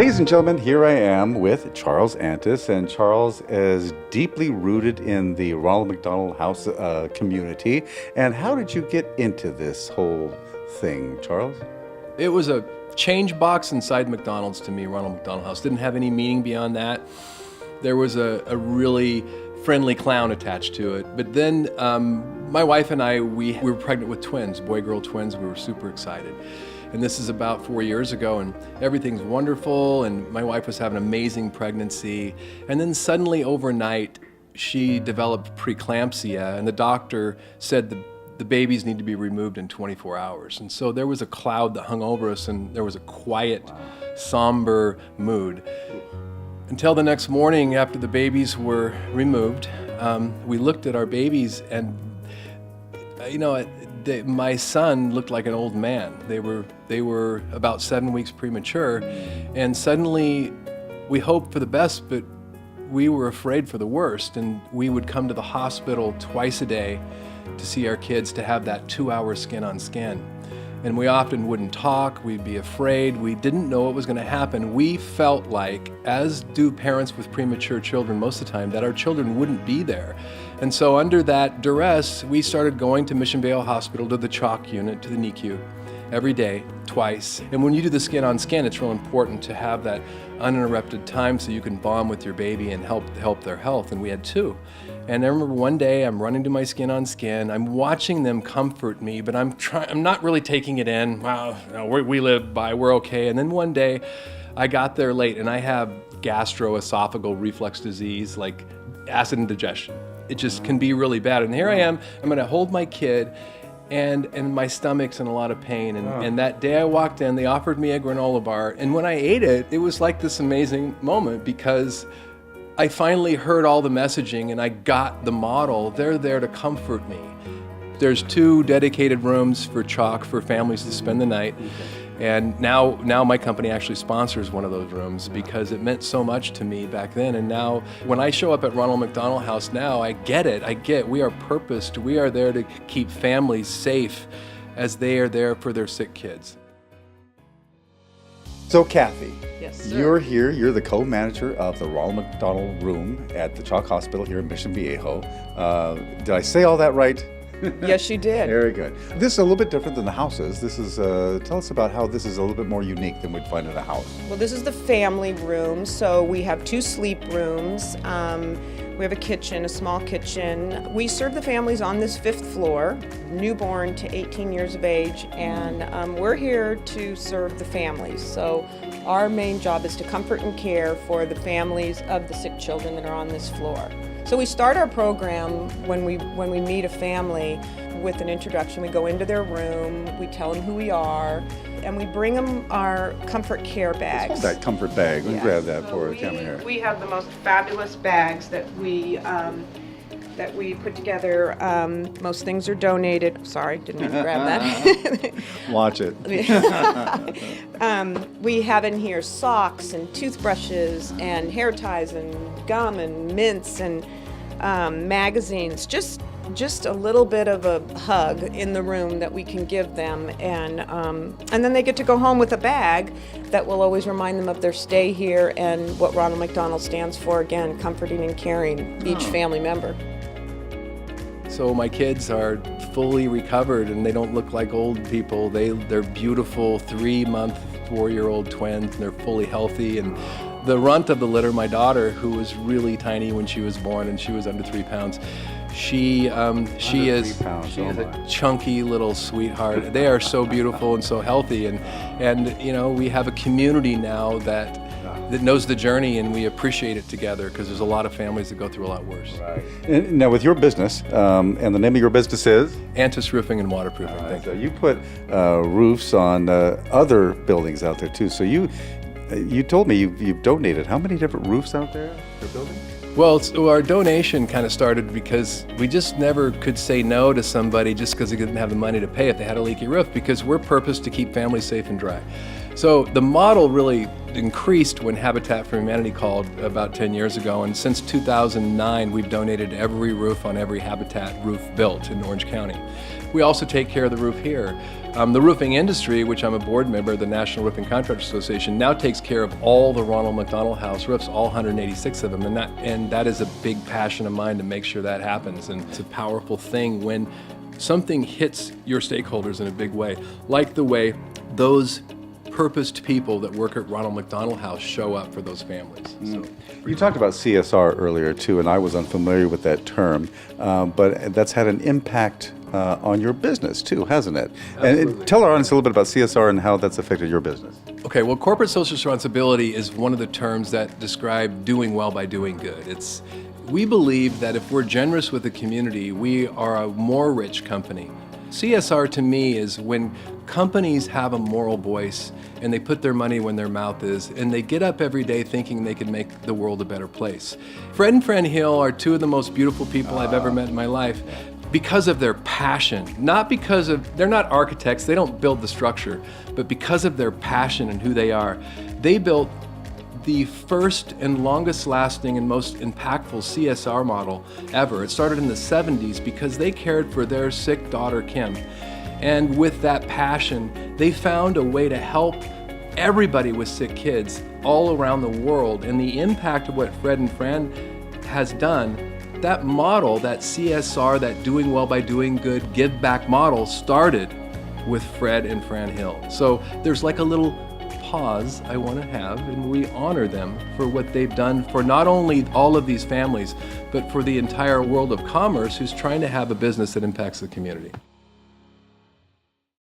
Ladies and gentlemen, here I am with Charles Antis, and Charles is deeply rooted in the Ronald McDonald House community. And how did you get into this whole thing, Charles? It was a change box inside McDonald's to me. Ronald McDonald House didn't have any meaning beyond that. There was a really friendly clown attached to it. But then my wife and I, we were pregnant with twins, boy-girl twins. We were super excited. And this is about 4 years ago, and everything's wonderful, and my wife was having an amazing pregnancy. And then suddenly overnight, she developed preeclampsia, and the doctor said the babies need to be removed in 24 hours. And so there was a cloud that hung over us, and there was a quiet, somber mood. Until the next morning after the babies were removed, we looked at our babies, and my son looked like an old man. They were about 7 weeks premature, and suddenly we hoped for the best, but we were afraid for the worst. And we would come to the hospital twice a day to see our kids, to have that 2-hour skin on skin. And we often wouldn't talk, we'd be afraid, we didn't know what was going to happen. We felt like, as do parents with premature children most of the time, that our children wouldn't be there. And so under that duress, we started going to Mission Vale Hospital, to the CHOC unit, to the NICU, every day, twice. And when you do the skin on skin, it's real important to have that uninterrupted time so you can bond with your baby and help their health. And we had two. And I remember one day I'm running to my skin on skin. I'm watching them comfort me, but I'm not really taking it in. Wow, we live by, we're okay. And then one day I got there late, and I have gastroesophageal reflux disease, like acid indigestion. It just can be really bad. And here I am, I'm gonna hold my kid, and my stomach's in a lot of pain. And that day I walked in, they offered me a granola bar. And when I ate it, it was like this amazing moment, because I finally heard all the messaging and I got the model. They're there to comfort me. There's 2 dedicated rooms for CHOC for families to spend the night. And now my company actually sponsors one of those rooms, because it meant so much to me back then. And now when I show up at Ronald McDonald House now, I get we are purposed. We are there to keep families safe as they are there for their sick kids. So Kathy, Yes, sir. you're here, you're the co-manager of the Ronald McDonald Room at the CHOC Hospital here in Mission Viejo. Did I say all that right? Yes, you did. Very good. This is a little bit different than the houses. This is, tell us about how this is a little bit more unique than we'd find in a house. Well, this is the family room, so we have 2 sleep rooms. We have a kitchen, a small kitchen. We serve the families on this 5th floor, newborn to 18 years of age, and we're here to serve the families. So our main job is to comfort and care for the families of the sick children that are on this floor. So we start our program when we meet a family with an introduction. We go into their room, we tell them who we are, and we bring them our comfort care bags. That comfort bag. Let me grab that for the camera here. We have the most fabulous bags that we put together. Most things are donated. Sorry, didn't mean to grab that. Watch it. We have in here socks and toothbrushes and hair ties and gum and mints and magazines. Just a little bit of a hug in the room that we can give them, and then they get to go home with a bag that will always remind them of their stay here and what Ronald McDonald stands for, again, comforting and caring each family member. So my kids are fully recovered, and they don't look like old people. They're beautiful 3-month, 4-year-old twins, and they're fully healthy. And the runt of the litter, my daughter, who was really tiny when she was born, and she was under 3 pounds, she is a chunky little sweetheart. They are so beautiful and so healthy, and we have a community now that knows the journey, and we appreciate it together, because there's a lot of families that go through a lot worse. Right. And now with your business, and the name of your business is? Antis Roofing and Waterproofing. Thank So you. you put roofs on other buildings out there too. So you told me you've donated how many different roofs out there for buildings? Well, our donation kind of started because we just never could say no to somebody just because they didn't have the money to pay if they had a leaky roof, because we're purposed to keep families safe and dry. So the model really increased when Habitat for Humanity called about 10 years ago, and since 2009 we've donated every roof on every Habitat roof built in Orange County. We also take care of the roof here. The roofing industry, which I'm a board member of the National Roofing Contractors Association, now takes care of all the Ronald McDonald House roofs, all 186 of them, and that is a big passion of mine to make sure that happens. And it's a powerful thing when something hits your stakeholders in a big way, like the way those purposed people that work at Ronald McDonald House show up for those families. So, You talked about CSR earlier too, and I was unfamiliar with that term, but that's had an impact on your business too, hasn't it? Absolutely. And tell our audience a little bit about CSR and how that's affected your business. Okay, well, corporate social responsibility is one of the terms that describe doing well by doing good. We believe that if we're generous with the community, we are a more rich company. CSR to me is when companies have a moral voice and they put their money when their mouth is, and they get up every day thinking they can make the world a better place. Fred and Fran Hill are two of the most beautiful people I've ever met in my life because of their passion, not because of, they're not architects, they don't build the structure, but because of their passion and who they are. They built the first and longest lasting and most impactful CSR model ever. It started in the 70s because they cared for their sick daughter, Kim. And with that passion, they found a way to help everybody with sick kids all around the world. And the impact of what Fred and Fran has done, that model, that CSR, that doing well by doing good, give back model started with Fred and Fran Hill. So there's like a little pause I want to have, and we honor them for what they've done for not only all of these families, but for the entire world of commerce who's trying to have a business that impacts the community.